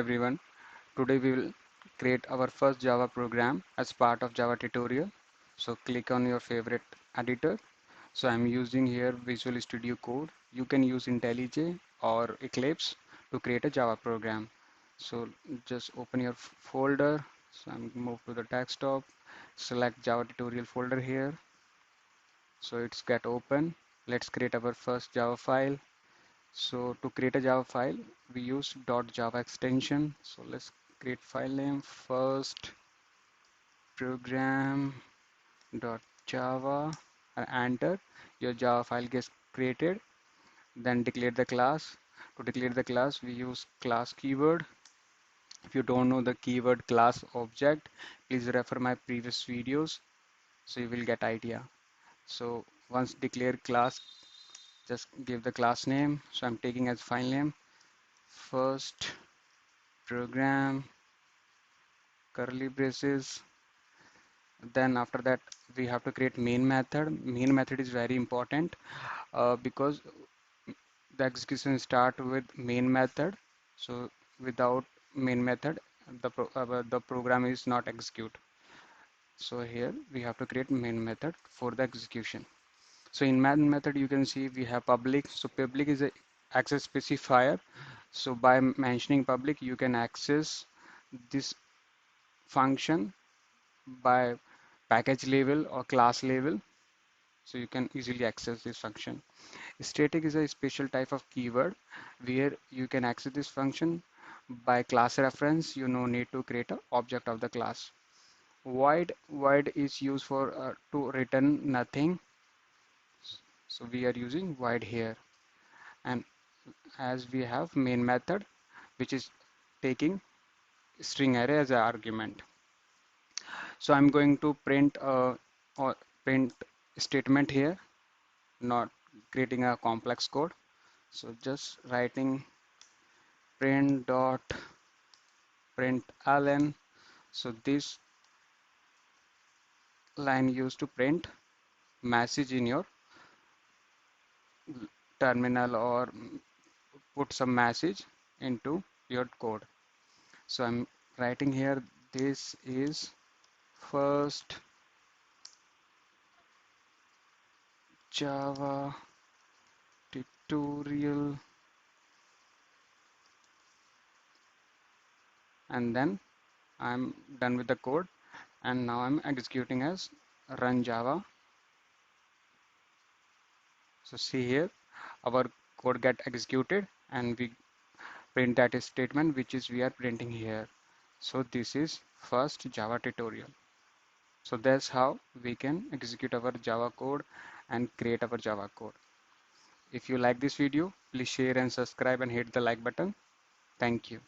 everyone. Today we will create our first Java program as part of Java tutorial. So click on your favorite editor. So I'm using here Visual Studio Code. You can use IntelliJ or Eclipse to create a Java program. So just open your folder. So I'm move to the desktop. Select Java tutorial folder here. So it's get open. Let's create our first Java file. So to create a Java file, we use .java extension. So let's create file name first program.java and enter. Your Java file gets created. Then declare the class. To declare the class, we use class keyword. If you don't know the keyword class object, please refer my previous videos so you will get idea. So once declare class, just give the class name. So I'm taking as file name first program curly braces. Then after that we have to create main method. Main method is very important because the execution start with main method. So without main method the program is not execute. So here we have to create main method for the execution. So in main method you can see we have public. So public is a access specifier. So by mentioning public you can access this function by package level or class level, so you can easily access this function. Static is a special type of keyword where you can access this function by class reference. You no need to create an object of the class. Void is used for to return nothing, so we are using void here. And as we have main method which is taking string array as an argument. So I'm going to print or print statement here, not creating a complex code. So just writing print dot println. So this line used to print message in your terminal or put some message into your code. So I'm writing here this is first Java tutorial, and then I'm done with the code, and now I'm executing as run Java. So see here our code get executed and we print that statement which is we are printing here. So this is first Java tutorial. So that's how we can execute our Java code and create our Java code. If you like this video, please share and subscribe and hit the like button. Thank you.